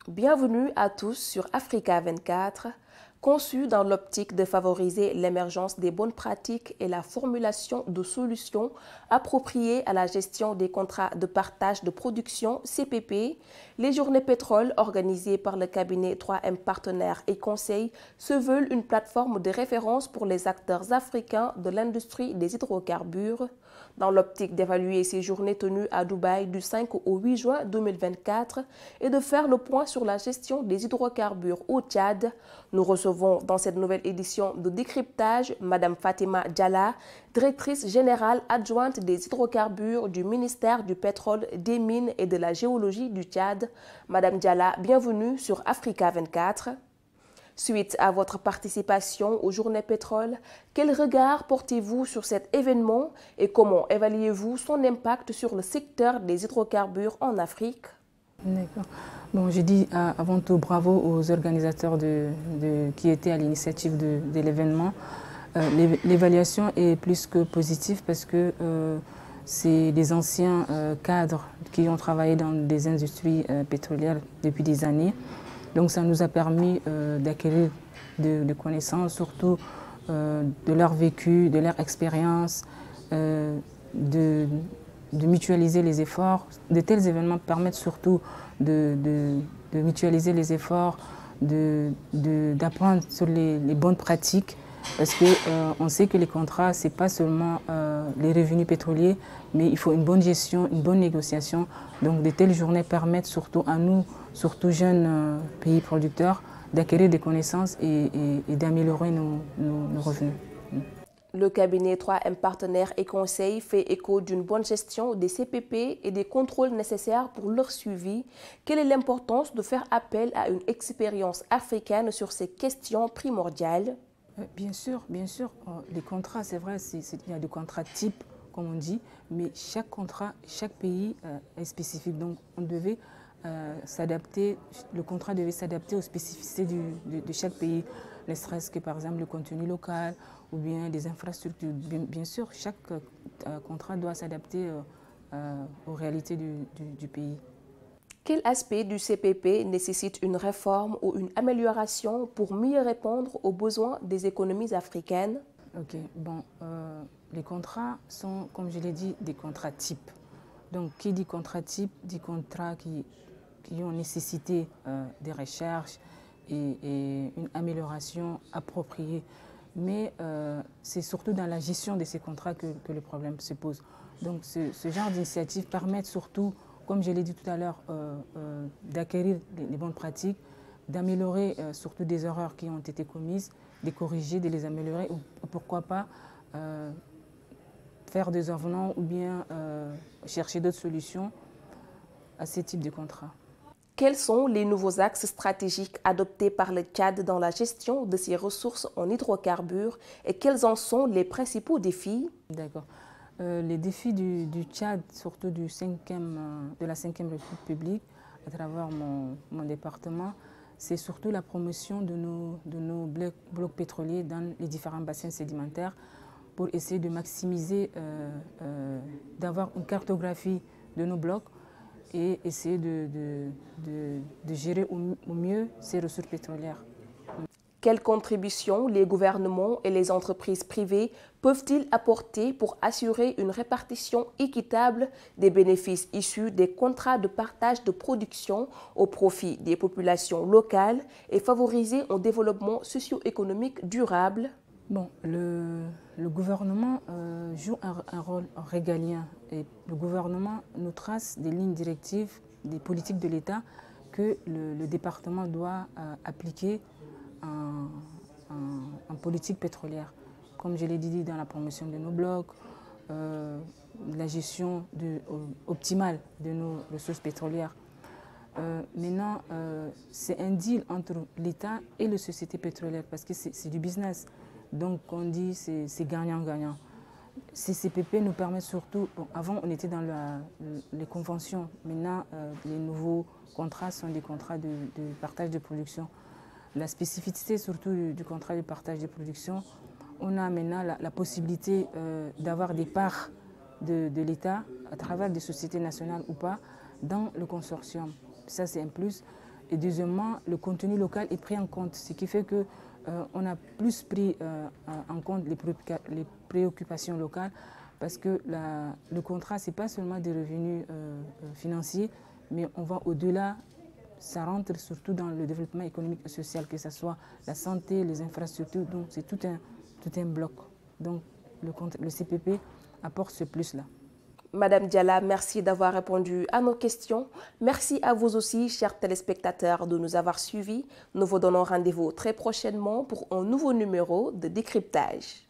Bienvenue à tous sur Africa 24, conçu dans l'optique de favoriser l'émergence des bonnes pratiques et la formulation de solutions appropriées à la gestion des contrats de partage de production CPP. Les journées pétrole organisées par le cabinet 3M Partenaires et Conseils se veulent une plateforme de référence pour les acteurs africains de l'industrie des hydrocarbures. Dans l'optique d'évaluer ces journées tenues à Dubaï du 5 au 8 juin 2024 et de faire le point sur la gestion des hydrocarbures au Tchad, nous recevons dans cette nouvelle édition de décryptage Madame Fatima Dialla, directrice générale adjointe des hydrocarbures du ministère du pétrole, des mines et de la géologie du Tchad. Madame Dialla, bienvenue sur Africa 24. Suite à votre participation aux Journées Pétrole, quel regard portez-vous sur cet événement et comment évaluez-vous son impact sur le secteur des hydrocarbures en Afrique? D'accord. Bon, je dis avant tout bravo aux organisateurs qui étaient à l'initiative de l'événement. L'évaluation est plus que positive parce que c'est des anciens cadres qui ont travaillé dans des industries pétrolières depuis des années. Donc ça nous a permis d'acquérir de connaissances, surtout de leur vécu, de leur expérience, de mutualiser les efforts. De tels événements permettent surtout de mutualiser les efforts, d'apprendre sur les bonnes pratiques, parce qu'on sait que les contrats, ce n'est pas seulement les revenus pétroliers, mais il faut une bonne gestion, une bonne négociation. Donc de telles journées permettent surtout à nous, surtout jeunes pays producteurs, d'acquérir des connaissances et d'améliorer nos revenus. Le cabinet 3M Partenaires et Conseils fait écho d'une bonne gestion des CPP et des contrôles nécessaires pour leur suivi. Quelle est l'importance de faire appel à une expérience africaine sur ces questions primordiales? Bien sûr, bien sûr. Les contrats, c'est vrai, il y a des contrats types, comme on dit, mais chaque contrat, chaque pays est spécifique. Donc on devait s'adapter, le contrat devait s'adapter aux spécificités de chaque pays, ne serait-ce que par exemple le contenu local ou bien les infrastructures. Bien sûr, chaque contrat doit s'adapter aux réalités du pays. Quel aspect du CPP nécessite une réforme ou une amélioration pour mieux répondre aux besoins des économies africaines? Ok, bon, les contrats sont, comme je l'ai dit, des contrats types. Donc, qui dit contrat type, dit contrats qui ont nécessité des recherches et une amélioration appropriée. Mais c'est surtout dans la gestion de ces contrats que le problème se pose. Donc, ce genre d'initiatives permettent surtout, comme je l'ai dit tout à l'heure, d'acquérir les bonnes pratiques, d'améliorer surtout des erreurs qui ont été commises, de les corriger, de les améliorer, ou pourquoi pas faire des avenants ou bien chercher d'autres solutions à ce type de contrat. Quels sont les nouveaux axes stratégiques adoptés par le Tchad dans la gestion de ses ressources en hydrocarbures et quels en sont les principaux défis? D'accord. Les défis du Tchad, surtout de la 5e République, à travers mon département, c'est surtout la promotion de nos blocs pétroliers dans les différents bassins sédimentaires pour essayer de maximiser, d'avoir une cartographie de nos blocs et essayer de gérer au mieux ces ressources pétrolières. Quelles contributions les gouvernements et les entreprises privées peuvent-ils apporter pour assurer une répartition équitable des bénéfices issus des contrats de partage de production au profit des populations locales et favoriser un développement socio-économique durable? Bon, le gouvernement joue un rôle régalien et le gouvernement nous trace des lignes directives, des politiques de l'État que le département doit appliquer en politique pétrolière. Comme je l'ai dit, dans la promotion de nos blocs, la gestion optimale de nos ressources pétrolières. Maintenant, c'est un deal entre l'État et les sociétés pétrolières parce que c'est du business. Donc, on dit c'est gagnant-gagnant. Ces CPP nous permettent surtout, bon, avant on était dans les conventions, maintenant les nouveaux contrats sont des contrats de partage de production. La spécificité surtout du contrat de partage de production, on a maintenant la possibilité d'avoir des parts de l'État à travers des sociétés nationales ou pas dans le consortium. Ça c'est un plus. Et deuxièmement, le contenu local est pris en compte, ce qui fait que on a plus pris en compte les préoccupations locales, parce que le contrat, ce n'est pas seulement des revenus financiers, mais on va au-delà. Ça rentre surtout dans le développement économique et social, que ce soit la santé, les infrastructures, donc c'est tout un bloc. Donc le CPP apporte ce plus-là. Madame Diala, merci d'avoir répondu à nos questions. Merci à vous aussi, chers téléspectateurs, de nous avoir suivis. Nous vous donnons rendez-vous très prochainement pour un nouveau numéro de décryptage.